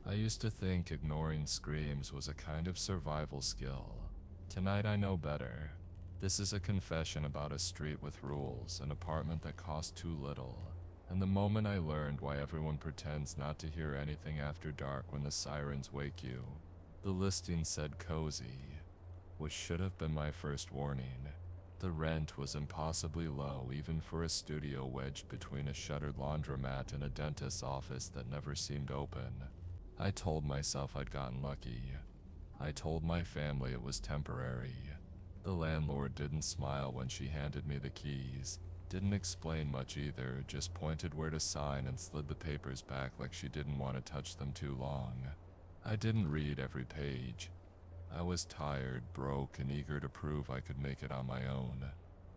I used to think ignoring screams was a kind of survival skill. Tonight I know better. This is a confession about a street with rules, an apartment that cost too little, and the moment I learned why everyone pretends not to hear anything after dark when the sirens wake you. The listing said cozy, which should have been my first warning. The rent was impossibly low even for a studio wedged between a shuttered laundromat and a dentist's office that never seemed open. I told myself I'd gotten lucky. I told my family it was temporary. The landlord didn't smile when she handed me the keys, didn't explain much either, just pointed where to sign and slid the papers back like she didn't want to touch them too long. I didn't read every page. I was tired, broke, and eager to prove I could make it on my own.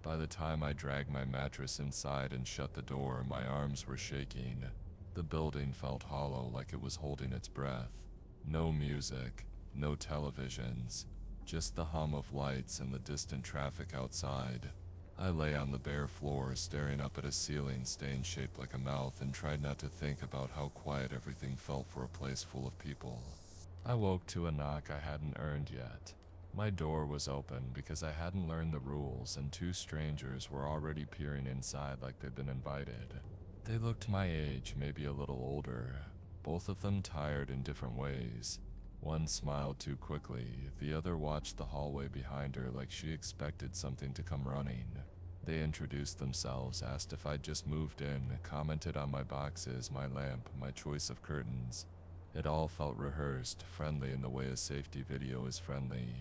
By the time I dragged my mattress inside and shut the door, my arms were shaking. The building felt hollow, like it was holding its breath. No music, no televisions, just the hum of lights and the distant traffic outside. I lay on the bare floor, staring up at a ceiling stain shaped like a mouth, and tried not to think about how quiet everything felt for a place full of people. I woke to a knock I hadn't earned yet. My door was open because I hadn't learned the rules, and two strangers were already peering inside like they'd been invited. They looked my age, maybe a little older, both of them tired in different ways. One smiled too quickly, the other watched the hallway behind her like she expected something to come running. They introduced themselves, asked if I'd just moved in, commented on my boxes, my lamp, my choice of curtains. It all felt rehearsed, friendly in the way a safety video is friendly.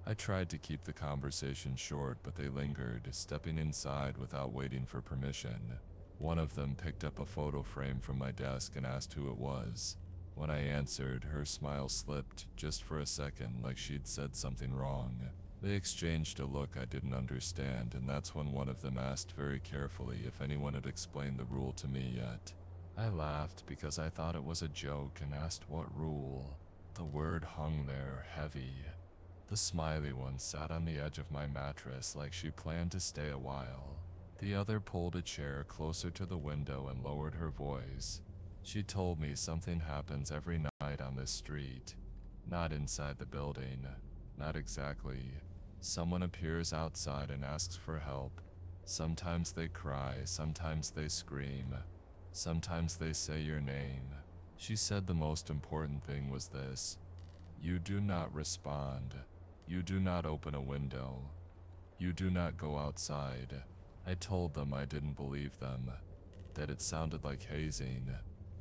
I tried to keep the conversation short, but they lingered, stepping inside without waiting for permission. One of them picked up a photo frame from my desk and asked who it was. When I answered, her smile slipped, just for a second, like she'd said something wrong. They exchanged a look I didn't understand, and that's when one of them asked very carefully if anyone had explained the rule to me yet. I laughed because I thought it was a joke and asked what rule. The word hung there, heavy. The smiley one sat on the edge of my mattress like she planned to stay a while. The other pulled a chair closer to the window and lowered her voice. She told me something happens every night on this street. Not inside the building. Not exactly. Someone appears outside and asks for help. Sometimes they cry, sometimes they scream. Sometimes they say your name. She said the most important thing was this: you do not respond. You do not open a window. You do not go outside. I told them I didn't believe them, that it sounded like hazing.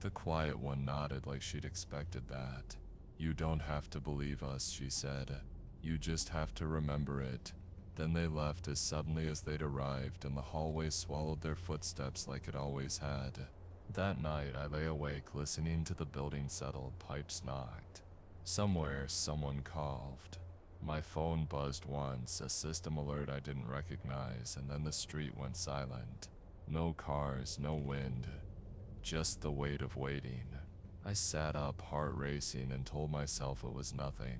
The quiet one nodded like she'd expected that. You don't have to believe us, she said. You just have to remember it. Then they left as suddenly as they'd arrived, and the hallway swallowed their footsteps like it always had. That night, I lay awake listening to the building settle, pipes knocked. Somewhere, someone coughed. My phone buzzed once, a system alert I didn't recognize, and then the street went silent. No cars, no wind. Just the weight of waiting. I sat up, heart racing, and told myself it was nothing.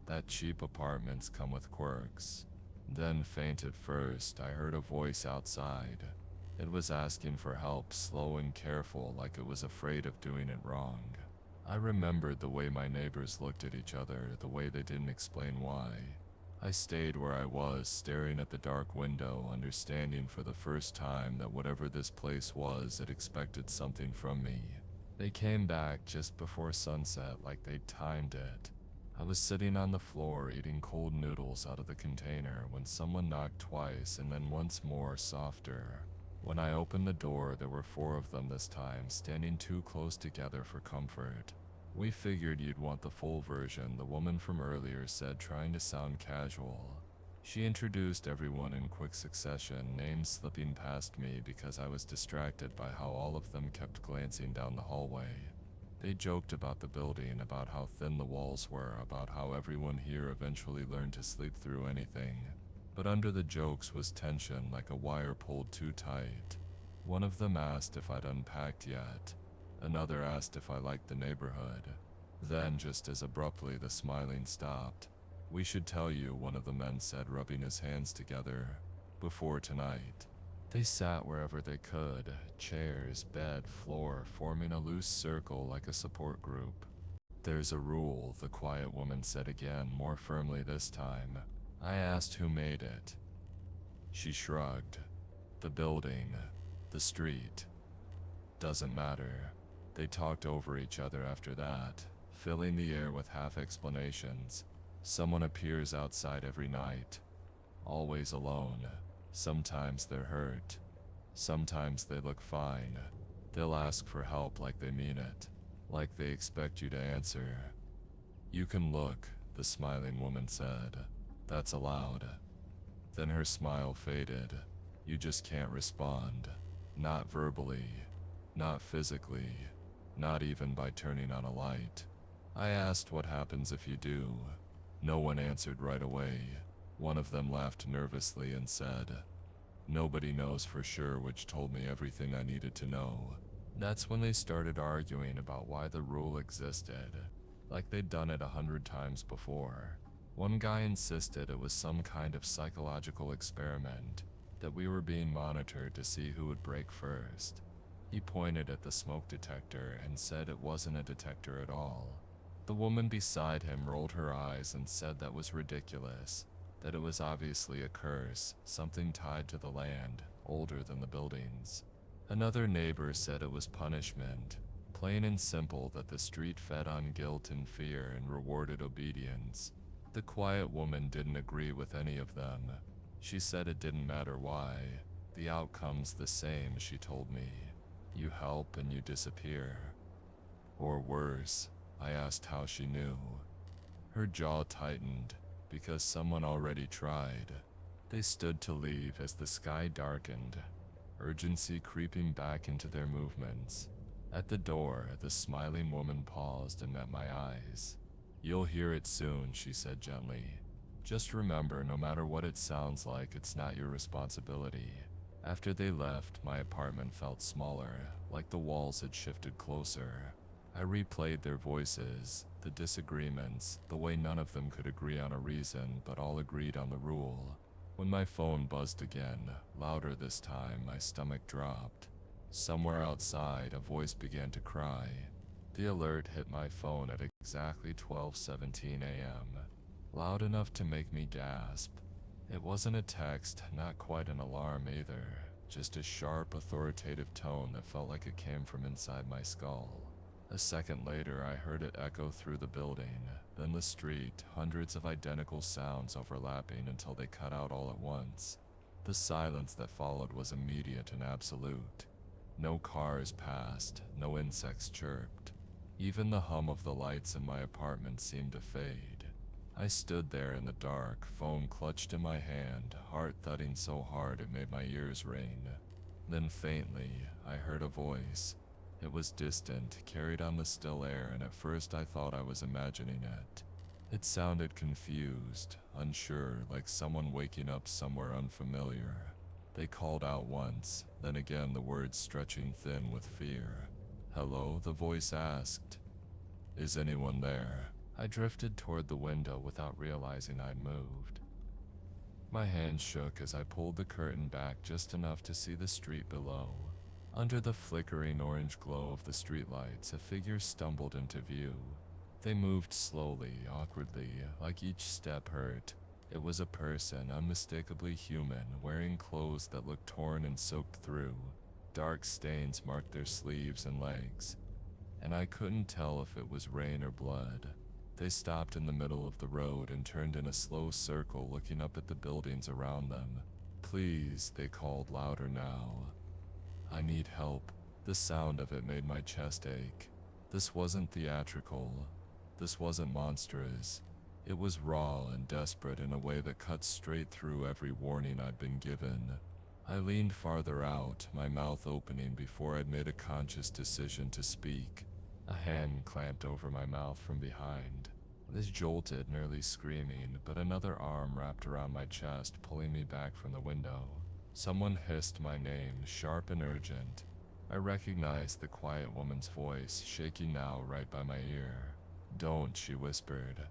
That cheap apartments come with quirks. Then, faint at first, I heard a voice outside. It was asking for help, slow and careful, like it was afraid of doing it wrong. I remembered the way my neighbors looked at each other, the way they didn't explain why. I stayed where I was, staring at the dark window, understanding for the first time that whatever this place was, it expected something from me. They came back just before sunset, like they'd timed it. I was sitting on the floor eating cold noodles out of the container when someone knocked twice and then once more, softer. When I opened the door, there were 4 of them this time, standing too close together for comfort. We figured you'd want the full version, the woman from earlier said, trying to sound casual. She introduced everyone in quick succession, names slipping past me because I was distracted by how all of them kept glancing down the hallway. They joked about the building, about how thin the walls were, about how everyone here eventually learned to sleep through anything. But under the jokes was tension, like a wire pulled too tight. One of them asked if I'd unpacked yet. Another asked if I liked the neighborhood. Then, just as abruptly, the smiling stopped. We should tell you, one of the men said, rubbing his hands together. Before tonight. They sat wherever they could, chairs, bed, floor, forming a loose circle like a support group. There's a rule, the quiet woman said again, more firmly this time. I asked who made it. She shrugged. The building. The street. Doesn't matter. They talked over each other after that, filling the air with half explanations. Someone appears outside every night. Always alone. Sometimes they're hurt. Sometimes they look fine. They'll ask for help like they mean it. Like they expect you to answer. You can look, the smiling woman said. That's allowed. Then her smile faded. You just can't respond. Not verbally. Not physically. Not even by turning on a light. I asked what happens if you do. No one answered right away. One of them laughed nervously and said, "Nobody knows for sure," which told me everything I needed to know. That's when they started arguing about why the rule existed, like they'd done it 100 times before. One guy insisted it was some kind of psychological experiment, that we were being monitored to see who would break first. He pointed at the smoke detector and said it wasn't a detector at all. The woman beside him rolled her eyes and said that was ridiculous, that it was obviously a curse, something tied to the land, older than the buildings. Another neighbor said it was punishment, plain and simple, that the street fed on guilt and fear and rewarded obedience. The quiet woman didn't agree with any of them. She said it didn't matter why. The outcome's the same, she told me. You help and you disappear. Or worse. I asked how she knew. Her jaw tightened, because someone already tried. They stood to leave as the sky darkened, urgency creeping back into their movements. At the door, the smiling woman paused and met my eyes. You'll hear it soon, she said gently. Just remember, no matter what it sounds like, it's not your responsibility. After they left, my apartment felt smaller, like the walls had shifted closer. I replayed their voices, the disagreements, the way none of them could agree on a reason, but all agreed on the rule. When my phone buzzed again, louder this time, my stomach dropped. Somewhere outside, a voice began to cry. The alert hit my phone at exactly 12:17 a.m., loud enough to make me gasp. It wasn't a text, not quite an alarm either, just a sharp, authoritative tone that felt like it came from inside my skull. A second later, I heard it echo through the building, then the street, hundreds of identical sounds overlapping until they cut out all at once. The silence that followed was immediate and absolute. No cars passed, no insects chirped. Even the hum of the lights in my apartment seemed to fade. I stood there in the dark, phone clutched in my hand, heart thudding so hard it made my ears ring. Then faintly, I heard a voice. It was distant, carried on the still air, and at first I thought I was imagining it. It sounded confused, unsure, like someone waking up somewhere unfamiliar. They called out once, then again the words stretching thin with fear. "Hello?" the voice asked. "Is anyone there?" I drifted toward the window without realizing I'd moved. My hand shook as I pulled the curtain back just enough to see the street below. Under the flickering orange glow of the streetlights, a figure stumbled into view. They moved slowly, awkwardly, like each step hurt. It was a person, unmistakably human, wearing clothes that looked torn and soaked through. Dark stains marked their sleeves and legs, and I couldn't tell if it was rain or blood. They stopped in the middle of the road and turned in a slow circle, looking up at the buildings around them. "Please," they called louder now. "I need help." The sound of it made my chest ache. This wasn't theatrical. This wasn't monstrous. It was raw and desperate in a way that cut straight through every warning I'd been given. I leaned farther out, my mouth opening before I'd made a conscious decision to speak. A hand clamped over my mouth from behind. This jolted, nearly screaming, but another arm wrapped around my chest, pulling me back from the window. Someone hissed my name, sharp and urgent. I recognized the quiet woman's voice, shaking now right by my ear. "Don't," she whispered.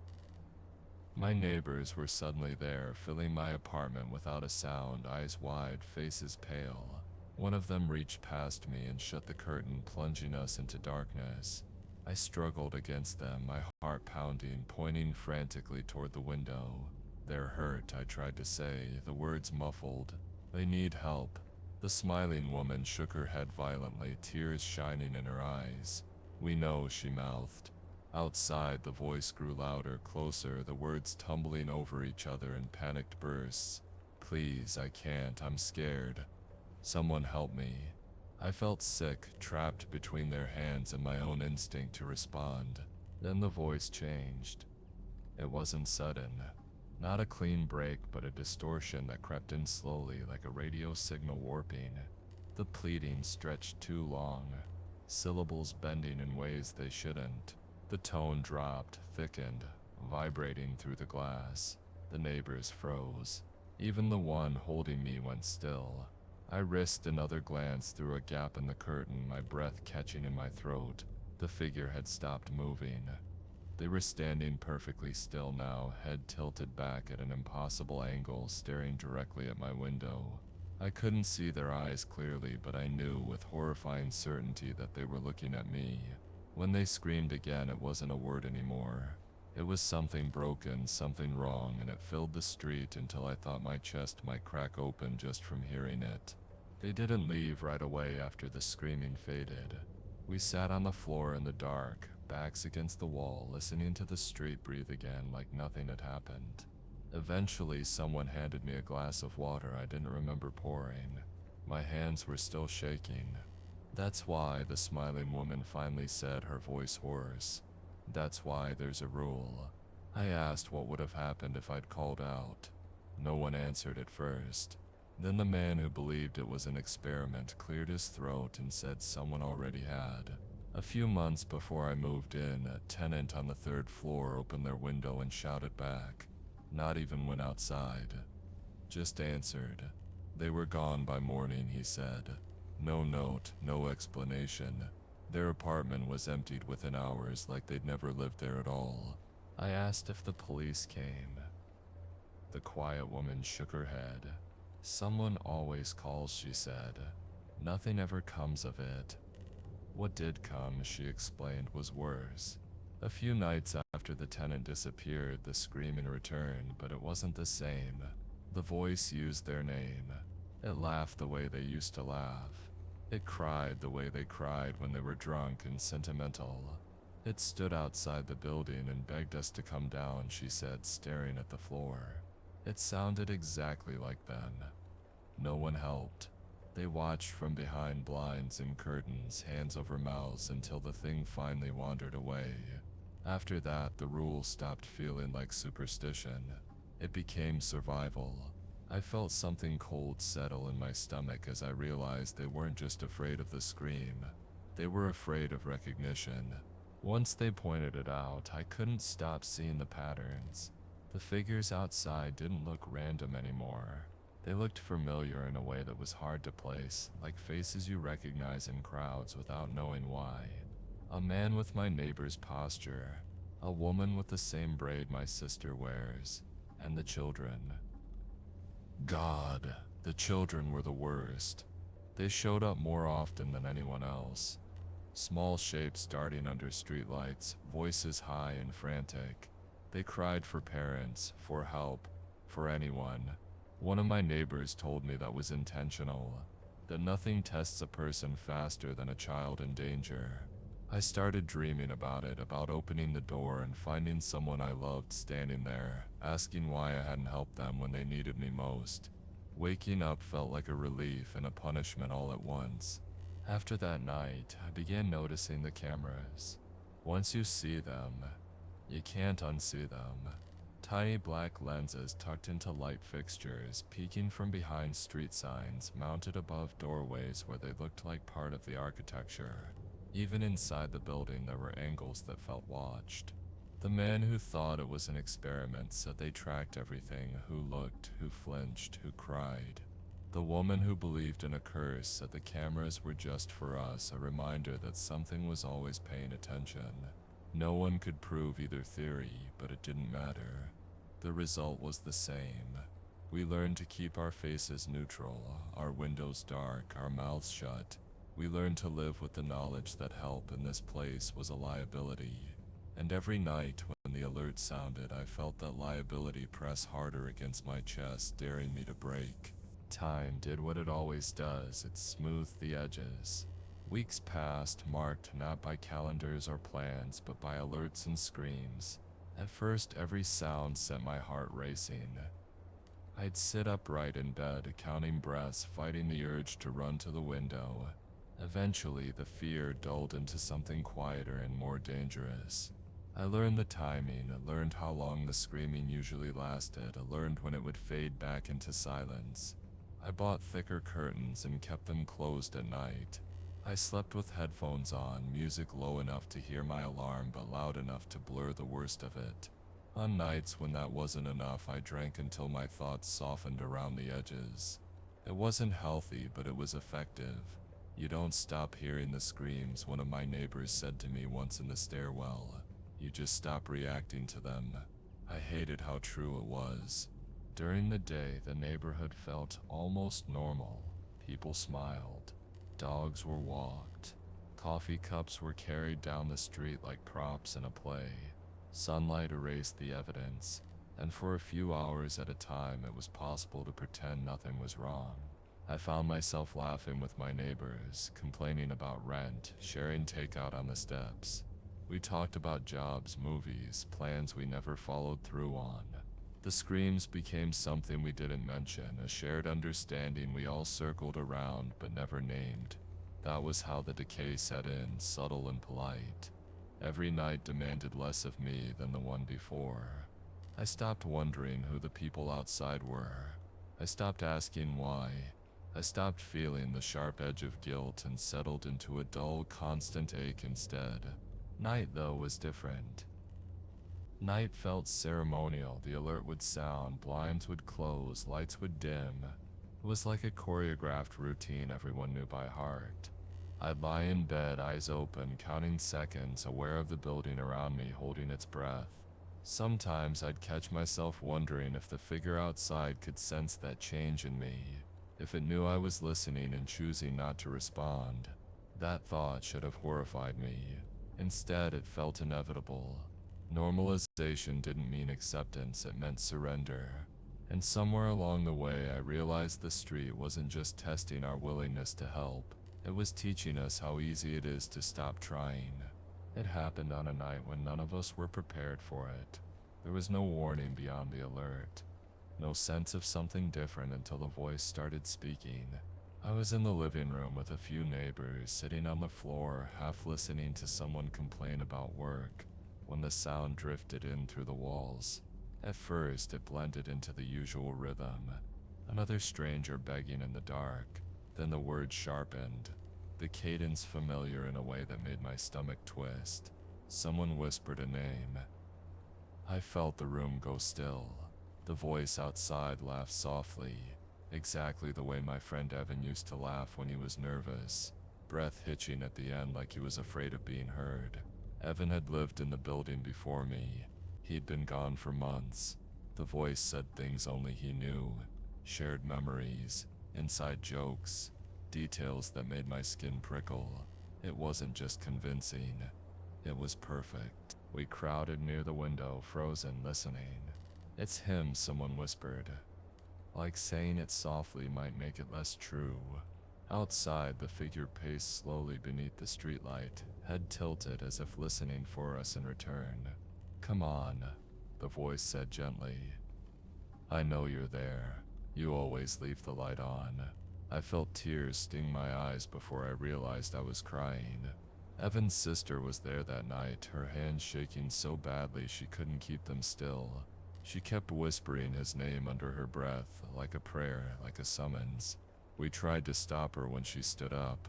My neighbors were suddenly there, filling my apartment without a sound, eyes wide, faces pale. One of them reached past me and shut the curtain, plunging us into darkness. I struggled against them, my heart pounding, pointing frantically toward the window. "They're hurt," I tried to say, the words muffled. "They need help." The smiling woman shook her head violently, tears shining in her eyes. "We know," she mouthed. Outside, the voice grew louder, closer, the words tumbling over each other in panicked bursts. "Please, I can't, I'm scared. Someone help me." I felt sick, trapped between their hands and my own instinct to respond. Then the voice changed. It wasn't sudden. Not a clean break, but a distortion that crept in slowly like a radio signal warping. The pleading stretched too long, syllables bending in ways they shouldn't. The tone dropped, thickened, vibrating through the glass. The neighbors froze. Even the one holding me went still. I risked another glance through a gap in the curtain, my breath catching in my throat. The figure had stopped moving. They were standing perfectly still now, head tilted back at an impossible angle, staring directly at my window. I couldn't see their eyes clearly, but I knew with horrifying certainty that they were looking at me. When they screamed again, it wasn't a word anymore. It was something broken, something wrong, and it filled the street until I thought my chest might crack open just from hearing it. They didn't leave right away after the screaming faded. We sat on the floor in the dark, backs against the wall, listening to the street breathe again like nothing had happened. Eventually, someone handed me a glass of water I didn't remember pouring. My hands were still shaking. "That's why," the smiling woman finally said, her voice hoarse. "That's why there's a rule." I asked what would have happened if I'd called out. No one answered at first. Then the man who believed it was an experiment cleared his throat and said someone already had. A few months before I moved in, a tenant on the third floor opened their window and shouted back. Not even went outside. Just answered. They were gone by morning, he said. No note, no explanation. Their apartment was emptied within hours, like they'd never lived there at all. I asked if the police came. The quiet woman shook her head. "Someone always calls," she said. "Nothing ever comes of it." What did come, she explained, was worse. A few nights after the tenant disappeared, the screaming returned, but it wasn't the same. The voice used their name. It laughed the way they used to laugh. It cried the way they cried when they were drunk and sentimental. It stood outside the building and begged us to come down, she said, staring at the floor. It sounded exactly like them. No one helped. They watched from behind blinds and curtains, hands over mouths, until the thing finally wandered away. After that, the rule stopped feeling like superstition. It became survival. I felt something cold settle in my stomach as I realized they weren't just afraid of the scream. They were afraid of recognition. Once they pointed it out, I couldn't stop seeing the patterns. The figures outside didn't look random anymore. They looked familiar in a way that was hard to place, like faces you recognize in crowds without knowing why. A man with my neighbor's posture, a woman with the same braid my sister wears, and the children. God, the children were the worst. They showed up more often than anyone else. Small shapes darting under streetlights, voices high and frantic. They cried for parents, for help, for anyone. One of my neighbors told me that was intentional, that nothing tests a person faster than a child in danger. I started dreaming about it, about opening the door and finding someone I loved standing there, asking why I hadn't helped them when they needed me most. Waking up felt like a relief and a punishment all at once. After that night, I began noticing the cameras. Once you see them, you can't unsee them. Tiny black lenses tucked into light fixtures, peeking from behind street signs, mounted above doorways where they looked like part of the architecture. Even inside the building, there were angles that felt watched. The man who thought it was an experiment said they tracked everything, who looked, who flinched, who cried. The woman who believed in a curse said the cameras were just for us, a reminder that something was always paying attention. No one could prove either theory, but it didn't matter. The result was the same. We learned to keep our faces neutral, our windows dark, our mouths shut. We learned to live with the knowledge that help in this place was a liability. And every night when the alert sounded, I felt that liability press harder against my chest, daring me to break. Time did what it always does, it smoothed the edges. Weeks passed, marked not by calendars or plans, but by alerts and screams. At first, every sound sent my heart racing. I'd sit upright in bed, counting breaths, fighting the urge to run to the window. Eventually, the fear dulled into something quieter and more dangerous. I learned the timing, I learned how long the screaming usually lasted, I learned when it would fade back into silence. I bought thicker curtains and kept them closed at night. I slept with headphones on, music low enough to hear my alarm but loud enough to blur the worst of it. On nights when that wasn't enough, I drank until my thoughts softened around the edges. It wasn't healthy, but it was effective. "You don't stop hearing the screams," one of my neighbors said to me once in the stairwell. "You just stop reacting to them." I hated how true it was. During the day, the neighborhood felt almost normal. People smiled. Dogs were walked. Coffee cups were carried down the street like props in a play. Sunlight erased the evidence, and for a few hours at a time it was possible to pretend nothing was wrong. I found myself laughing with my neighbors, complaining about rent, sharing takeout on the steps. We talked about jobs, movies, plans we never followed through on. The screams became something we didn't mention, a shared understanding we all circled around but never named. That was how the decay set in, subtle and polite. Every night demanded less of me than the one before. I stopped wondering who the people outside were. I stopped asking why. I stopped feeling the sharp edge of guilt and settled into a dull, constant ache instead. Night, though, was different. Night felt ceremonial. The alert would sound, blinds would close, lights would dim. It was like a choreographed routine everyone knew by heart. I'd lie in bed, eyes open, counting seconds, aware of the building around me holding its breath. Sometimes I'd catch myself wondering if the figure outside could sense that change in me, if it knew I was listening and choosing not to respond. That thought should have horrified me. Instead, it felt inevitable. Normalization didn't mean acceptance, it meant surrender. And somewhere along the way, I realized the street wasn't just testing our willingness to help. It was teaching us how easy it is to stop trying. It happened on a night when none of us were prepared for it. There was no warning beyond the alert. No sense of something different until the voice started speaking. I was in the living room with a few neighbors, sitting on the floor, half listening to someone complain about work, when the sound drifted in through the walls. At first, it blended into the usual rhythm. Another stranger begging in the dark. Then the words sharpened, the cadence familiar in a way that made my stomach twist. Someone whispered a name. I felt the room go still. The voice outside laughed softly, exactly the way my friend Evan used to laugh when he was nervous, breath hitching at the end like he was afraid of being heard. Evan had lived in the building before me. He'd been gone for months. The voice said things only he knew, shared memories, inside jokes, details that made my skin prickle. It wasn't just convincing, it was perfect. We crowded near the window, frozen, listening. "It's him," someone whispered. Like saying it softly might make it less true. Outside, the figure paced slowly beneath the streetlight, head tilted as if listening for us in return. "Come on," the voice said gently. "I know you're there. You always leave the light on." I felt tears sting my eyes before I realized I was crying. Evan's sister was there that night, her hands shaking so badly she couldn't keep them still. She kept whispering his name under her breath, like a prayer, like a summons. We tried to stop her when she stood up.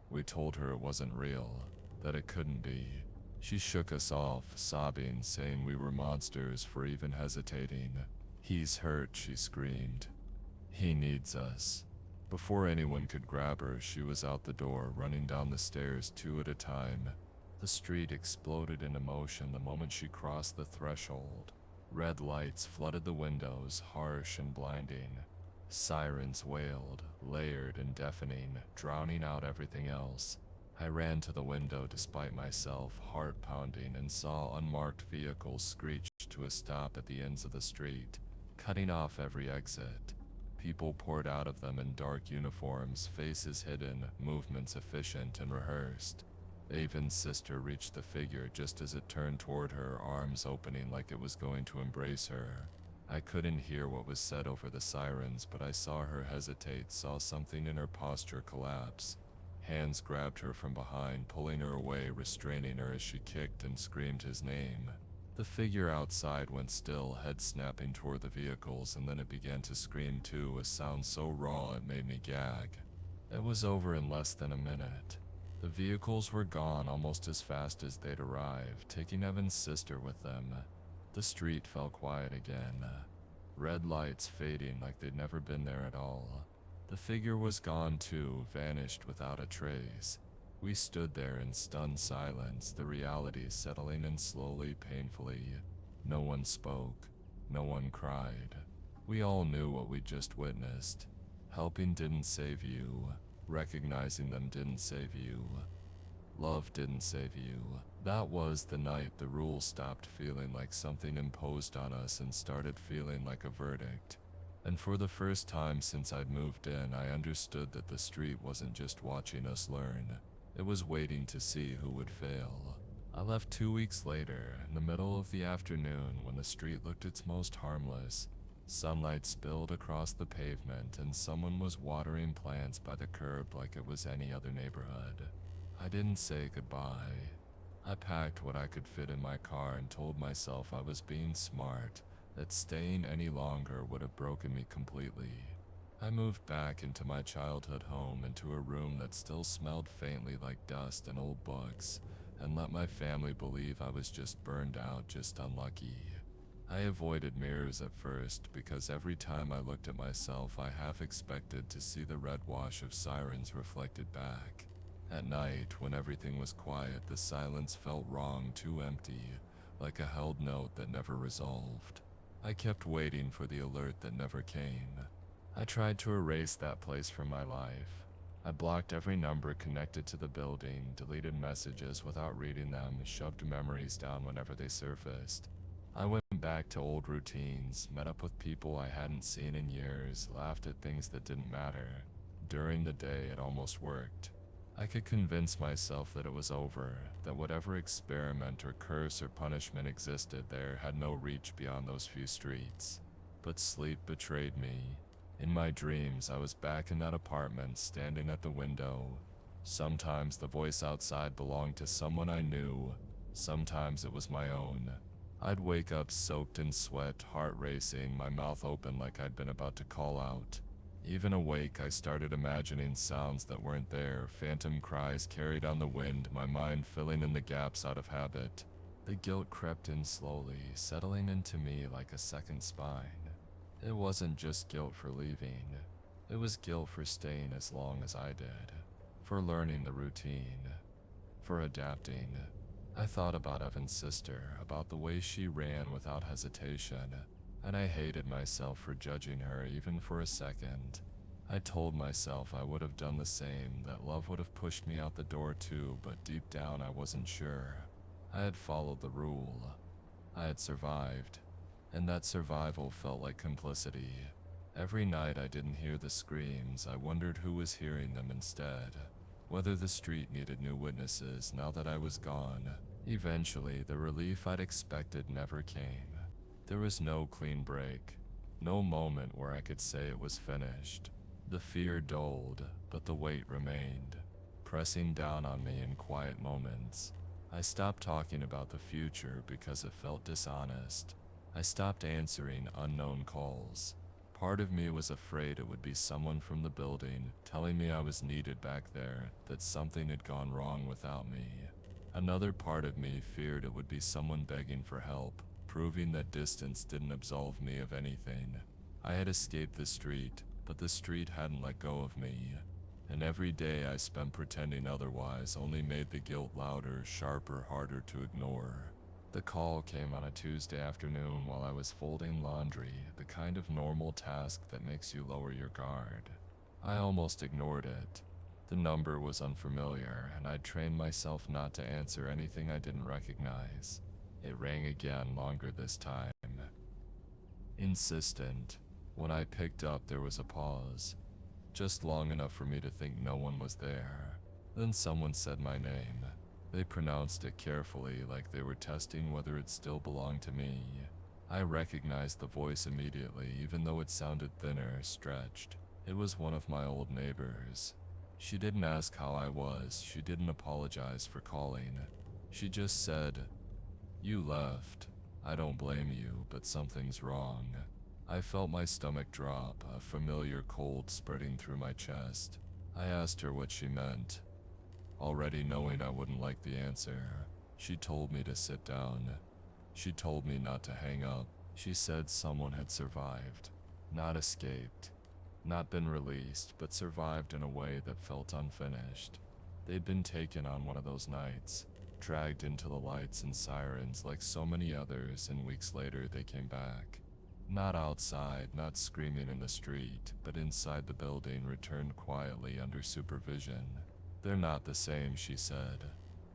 We told her it wasn't real, that it couldn't be. She shook us off, sobbing, saying we were monsters for even hesitating. "He's hurt," she screamed. "He needs us." Before anyone could grab her, she was out the door, running down the stairs 2 at a time. The street exploded in emotion the moment she crossed the threshold. Red lights flooded the windows, harsh and blinding. Sirens wailed, layered and deafening, drowning out everything else. I ran to the window despite myself, heart pounding, and saw unmarked vehicles screech to a stop at the ends of the street, cutting off every exit. People poured out of them in dark uniforms, faces hidden, movements efficient and rehearsed. Avon's sister reached the figure just as it turned toward her, arms opening like it was going to embrace her. I couldn't hear what was said over the sirens, but I saw her hesitate, saw something in her posture collapse. Hands grabbed her from behind, pulling her away, restraining her as she kicked and screamed his name. The figure outside went still, head snapping toward the vehicles, and then it began to scream too, a sound so raw it made me gag. It was over in less than a minute. The vehicles were gone almost as fast as they'd arrived, taking Evan's sister with them. The street fell quiet again. Red lights fading like they'd never been there at all. The figure was gone too, vanished without a trace. We stood there in stunned silence, the reality settling in slowly, painfully. No one spoke. No one cried. We all knew what we'd just witnessed. Helping didn't save you. Recognizing them didn't save you. Love didn't save you. That was the night the rule stopped feeling like something imposed on us and started feeling like a verdict. And for the first time since I'd moved in, I understood that the street wasn't just watching us learn. It was waiting to see who would fail. I left 2 weeks later, in the middle of the afternoon when the street looked its most harmless. Sunlight spilled across the pavement and someone was watering plants by the curb like it was any other neighborhood. I didn't say goodbye. I packed what I could fit in my car and told myself I was being smart, that staying any longer would have broken me completely. I moved back into my childhood home, into a room that still smelled faintly like dust and old books, and let my family believe I was just burned out, just unlucky. I avoided mirrors at first because every time I looked at myself I half expected to see the red wash of sirens reflected back. At night, when everything was quiet, the silence felt wrong, too empty, like a held note that never resolved. I kept waiting for the alert that never came. I tried to erase that place from my life. I blocked every number connected to the building, deleted messages without reading them, shoved memories down whenever they surfaced. I went back to old routines, met up with people I hadn't seen in years, laughed at things that didn't matter. During the day, it almost worked. I could convince myself that it was over, that whatever experiment or curse or punishment existed there had no reach beyond those few streets. But sleep betrayed me. In my dreams, I was back in that apartment, standing at the window. Sometimes the voice outside belonged to someone I knew. Sometimes it was my own. I'd wake up soaked in sweat, heart racing, my mouth open like I'd been about to call out. Even awake, I started imagining sounds that weren't there, phantom cries carried on the wind, my mind filling in the gaps out of habit. The guilt crept in slowly, settling into me like a second spine. It wasn't just guilt for leaving. It was guilt for staying as long as I did, for learning the routine, for adapting. I thought about Evan's sister, about the way she ran without hesitation, and I hated myself for judging her even for a second. I told myself I would have done the same, that love would have pushed me out the door too, but deep down I wasn't sure. I had followed the rule. I had survived, and that survival felt like complicity. Every night I didn't hear the screams, I wondered who was hearing them instead. Whether the street needed new witnesses now that I was gone. Eventually, the relief I'd expected never came. There was no clean break, no moment where I could say it was finished. The fear dulled, but the weight remained, pressing down on me in quiet moments. I stopped talking about the future because it felt dishonest. I stopped answering unknown calls. Part of me was afraid it would be someone from the building telling me I was needed back there, that something had gone wrong without me. Another part of me feared it would be someone begging for help, proving that distance didn't absolve me of anything. I had escaped the street, but the street hadn't let go of me. And every day I spent pretending otherwise only made the guilt louder, sharper, harder to ignore. The call came on a Tuesday afternoon while I was folding laundry, the kind of normal task that makes you lower your guard. I almost ignored it. The number was unfamiliar, and I'd trained myself not to answer anything I didn't recognize. It rang again, longer this time. Insistent. When I picked up, there was a pause. Just long enough for me to think no one was there. Then someone said my name. They pronounced it carefully, like they were testing whether it still belonged to me. I recognized the voice immediately, even though it sounded thinner, stretched. It was one of my old neighbors. She didn't ask how I was. She didn't apologize for calling. She just said, "You left. I don't blame you, but something's wrong." I felt my stomach drop, a familiar cold spreading through my chest. I asked her what she meant, already knowing I wouldn't like the answer. She told me to sit down. She told me not to hang up. She said someone had survived, not escaped, not been released, but survived in a way that felt unfinished. They'd been taken on one of those nights, dragged into the lights and sirens like so many others, and weeks later they came back. Not outside, not screaming in the street, but inside the building, returned quietly under supervision. They're not the same, she said.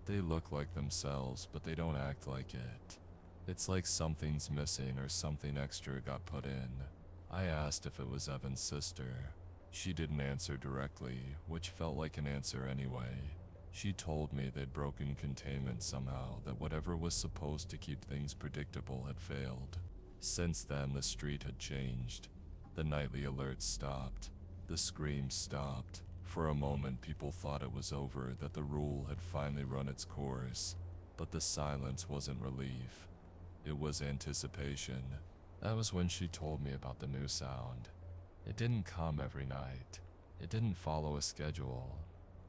They look like themselves, but they don't act like it. It's like something's missing or something extra got put in. I asked if it was Evan's sister. She didn't answer directly, which felt like an answer anyway. She told me they'd broken containment somehow, that whatever was supposed to keep things predictable had failed. Since then, the street had changed. The nightly alerts stopped. The screams stopped. For a moment, people thought it was over, that the rule had finally run its course. But the silence wasn't relief. It was anticipation. That was when she told me about the new sound. It didn't come every night. It didn't follow a schedule.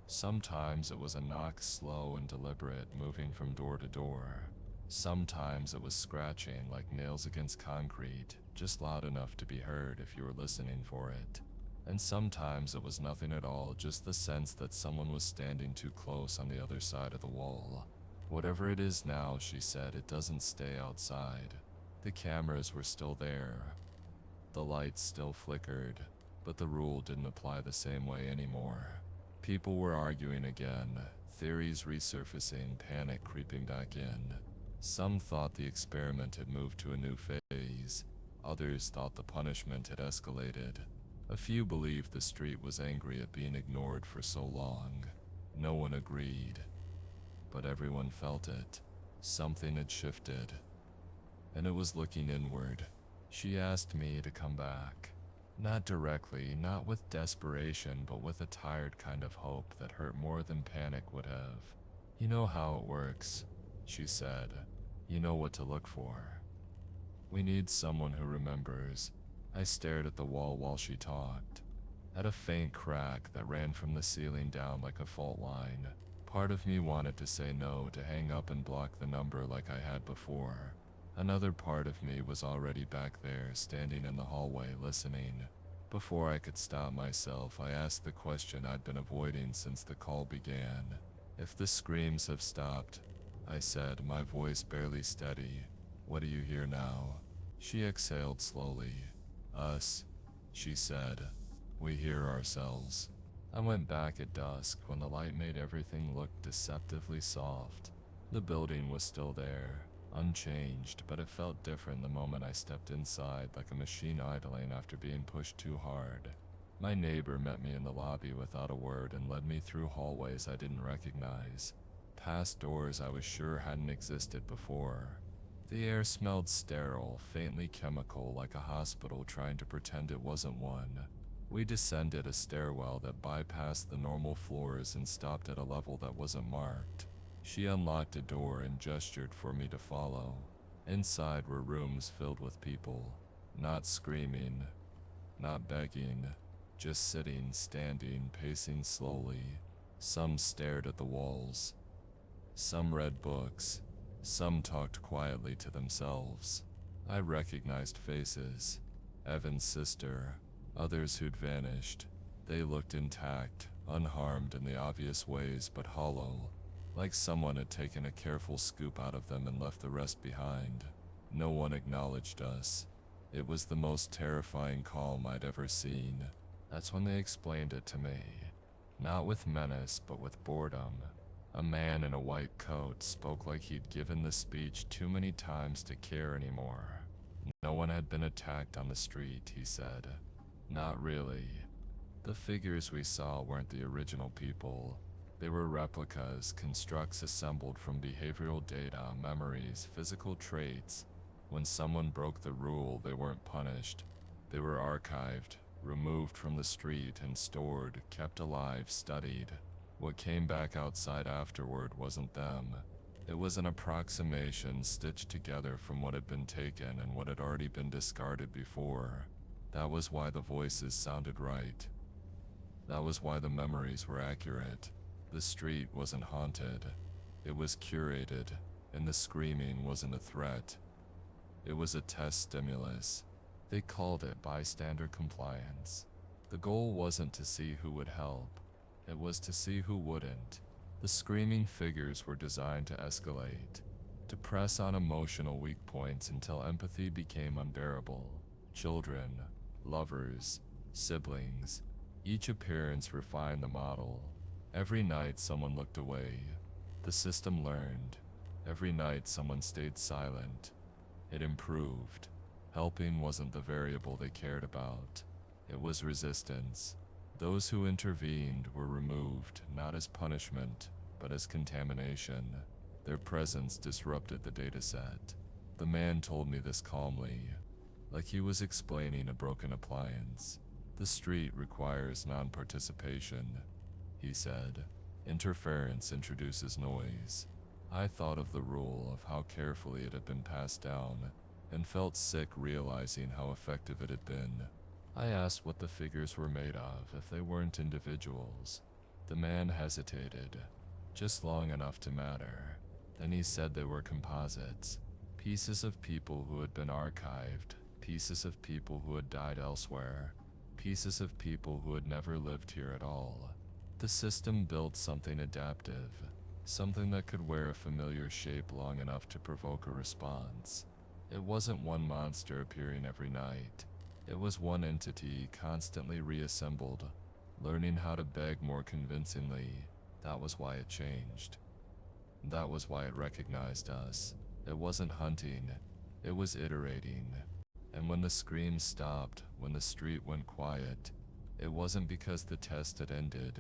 Sometimes it was a knock, slow and deliberate, moving from door to door. Sometimes it was scratching like nails against concrete, just loud enough to be heard if you were listening for it. And sometimes it was nothing at all, just the sense that someone was standing too close on the other side of the wall. Whatever it is now, she said, it doesn't stay outside. The cameras were still there. The lights still flickered, but the rule didn't apply the same way anymore. People were arguing again, theories resurfacing, panic creeping back in. Some thought the experiment had moved to a new phase. Others thought the punishment had escalated. A few believed the street was angry at being ignored for so long. No one agreed, but everyone felt it. Something had shifted, and it was looking inward. She asked me to come back. Not directly, not with desperation, but with a tired kind of hope that hurt more than panic would have. "You know how it works," she said. "You know what to look for. We need someone who remembers." I stared at the wall while she talked, at a faint crack that ran from the ceiling down like a fault line. Part of me wanted to say no, to hang up and block the number like I had before. Another part of me was already back there, standing in the hallway, listening. Before I could stop myself, I asked the question I'd been avoiding since the call began. "If the screams have stopped," I said, my voice barely steady, "what do you hear now?" She exhaled slowly. "Us," she said. "We hear ourselves." I went back at dusk when the light made everything look deceptively soft. The building was still there, unchanged, but it felt different the moment I stepped inside, like a machine idling after being pushed too hard. My neighbor met me in the lobby without a word and led me through hallways I didn't recognize, past doors I was sure hadn't existed before. The air smelled sterile, faintly chemical, like a hospital trying to pretend it wasn't one. We descended a stairwell that bypassed the normal floors and stopped at a level that wasn't marked. She unlocked a door and gestured for me to follow. Inside were rooms filled with people, not screaming, not begging, just sitting, standing, pacing slowly. Some stared at the walls. Some read books. Some talked quietly to themselves. I recognized faces. Evan's sister. Others who'd vanished. They looked intact, unharmed in the obvious ways, but hollow. like someone had taken a careful scoop out of them and left the rest behind. No one acknowledged us. It was the most terrifying calm I'd ever seen. That's when they explained it to me. Not with menace, but with boredom. A man in a white coat spoke like he'd given the speech too many times to care anymore. No one had been attacked on the street, he said. Not really. The figures we saw weren't the original people. They were replicas, constructs assembled from behavioral data, memories, physical traits. When someone broke the rule, they weren't punished. They were archived, removed from the street and stored, kept alive, studied. What came back outside afterward wasn't them. It was an approximation stitched together from what had been taken and what had already been discarded before. That was why the voices sounded right. That was why the memories were accurate. The street wasn't haunted. It was curated, and the screaming wasn't a threat. It was a test stimulus. They called it bystander compliance. The goal wasn't to see who would help. It was to see who wouldn't. The screaming figures were designed to escalate, to press on emotional weak points until empathy became unbearable. Children, lovers, siblings, each appearance refined the model. Every night someone looked away. The system learned. Every night someone stayed silent. It improved. Helping wasn't the variable they cared about. It was resistance. Those who intervened were removed, not as punishment, but as contamination. Their presence disrupted the dataset. The man told me this calmly, like he was explaining a broken appliance. The street requires non-participation, he said. Interference introduces noise. I thought of the rule, of how carefully it had been passed down, and felt sick realizing how effective it had been. I asked what the figures were made of if they weren't individuals. The man hesitated, just long enough to matter. Then he said they were composites, pieces of people who had been archived, pieces of people who had died elsewhere, pieces of people who had never lived here at all. The system built something adaptive, something that could wear a familiar shape long enough to provoke a response. It wasn't one monster appearing every night. It was one entity constantly reassembled, learning how to beg more convincingly. That was why it changed. That was why it recognized us. It wasn't hunting, it was iterating. And when the screams stopped, when the street went quiet, it wasn't because the test had ended.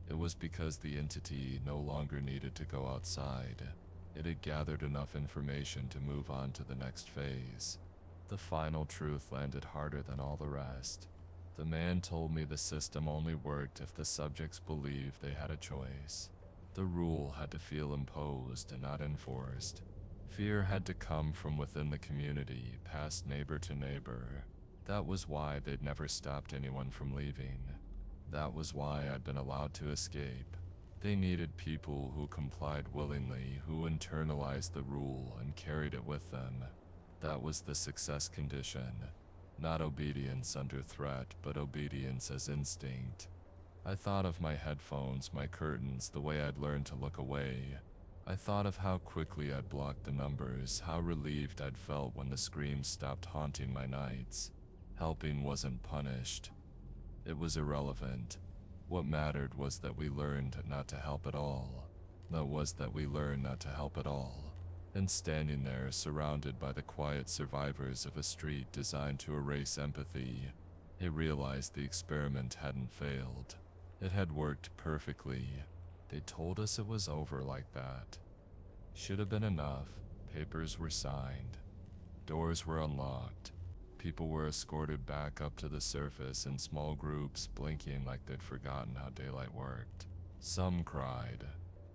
It was because the entity no longer needed to go outside. It had gathered enough information to move on to the next phase. The final truth landed harder than all the rest. The man told me the system only worked if the subjects believed they had a choice. The rule had to feel imposed and not enforced. Fear had to come from within the community, past neighbor to neighbor. That was why they'd never stopped anyone from leaving. That was why I'd been allowed to escape. They needed people who complied willingly, who internalized the rule and carried it with them. That was the success condition. Not obedience under threat, but obedience as instinct. I thought of my headphones, my curtains, the way I'd learned to look away. I thought of how quickly I'd blocked the numbers, how relieved I'd felt when the screams stopped haunting my nights. Helping wasn't punished. It was irrelevant. What mattered was that we learned not to help at all. That was that we learned not to help at all. And standing there, surrounded by the quiet survivors of a street designed to erase empathy, I realized the experiment hadn't failed. It had worked perfectly. They told us it was over like that. Should have been enough. Papers were signed. Doors were unlocked. People were escorted back up to the surface in small groups, blinking like they'd forgotten how daylight worked. Some cried.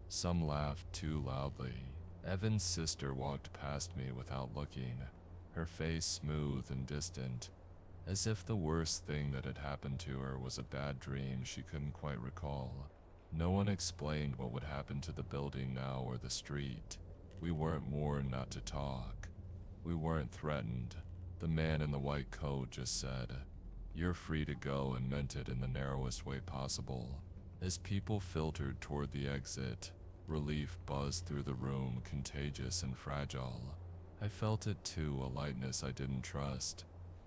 Some laughed too loudly. Evan's sister walked past me without looking, her face smooth and distant, as if the worst thing that had happened to her was a bad dream she couldn't quite recall. No one explained what would happen to the building now or the street. We weren't warned not to talk. We weren't threatened. The man in the white coat just said, "You're free to go," and meant it in the narrowest way possible. As people filtered toward the exit, Relief buzzed through the room, contagious and fragile. I felt it too, a lightness I didn't trust.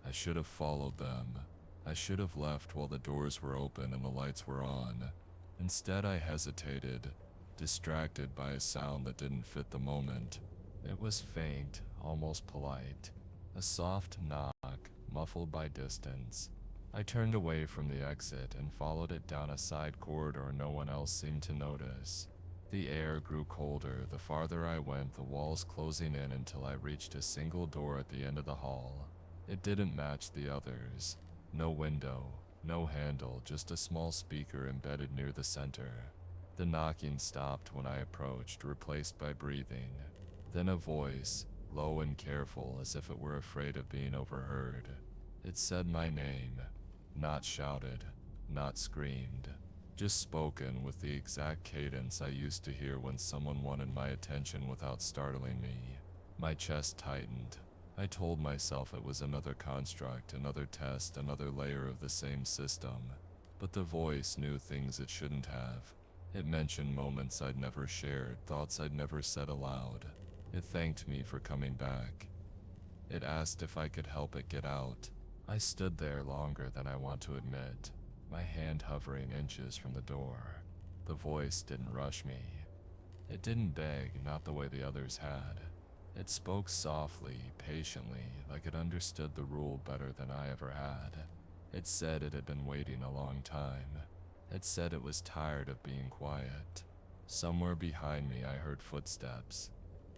I should have followed them. I should have left while the doors were open and the lights were on. Instead, I hesitated, distracted by a sound that didn't fit the moment. It was faint, almost polite. A soft knock, muffled by distance. I turned away from the exit and followed it down a side corridor no one else seemed to notice. The air grew colder the farther I went, the walls closing in until I reached a single door at the end of the hall. It didn't match the others. No window, no handle, just a small speaker embedded near the center. The knocking stopped when I approached, replaced by breathing. Then a voice, low and careful, as if it were afraid of being overheard. It said my name, not shouted, not screamed, just spoken with the exact cadence I used to hear when someone wanted my attention without startling me. My chest tightened. I told myself it was another construct, another test, another layer of the same system. But the voice knew things it shouldn't have. It mentioned moments I'd never shared, thoughts I'd never said aloud. It thanked me for coming back. It asked if I could help it get out. I stood there longer than I want to admit, my hand hovering inches from the door. The voice didn't rush me. It didn't beg, not the way the others had. It spoke softly, patiently, like it understood the rule better than I ever had. It said it had been waiting a long time. It said it was tired of being quiet. Somewhere behind me I heard footsteps.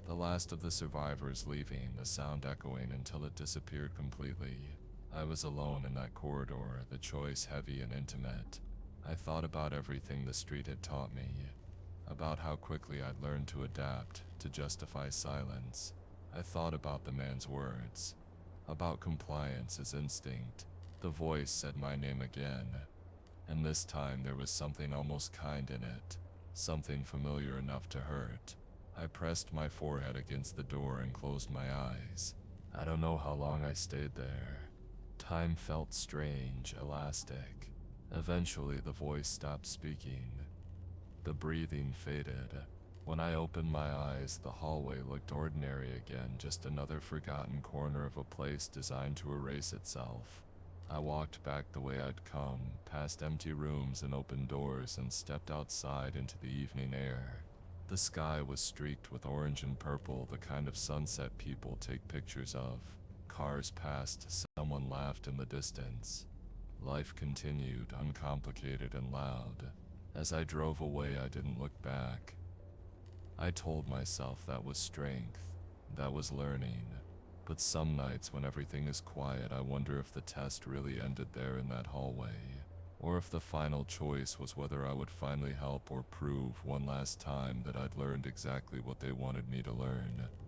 The last of the survivors leaving, the sound echoing until it disappeared completely. I was alone in that corridor, the choice heavy and intimate. I thought about everything the street had taught me. About how quickly I'd learned to adapt, to justify silence. I thought about the man's words. About compliance as instinct. The voice said my name again. And this time there was something almost kind in it. Something familiar enough to hurt. I pressed my forehead against the door and closed my eyes. I don't know how long I stayed there. Time felt strange, elastic. Eventually the voice stopped speaking. The breathing faded. When I opened my eyes, the hallway looked ordinary again, just another forgotten corner of a place designed to erase itself. I walked back the way I'd come, past empty rooms and open doors, and stepped outside into the evening air. The sky was streaked with orange and purple, the kind of sunset people take pictures of. Cars passed, someone laughed in the distance. Life continued, uncomplicated and loud. As I drove away, I didn't look back. I told myself that was strength, that was learning. But some nights when everything is quiet, I wonder if the test really ended there in that hallway, or if the final choice was whether I would finally help or prove one last time that I'd learned exactly what they wanted me to learn.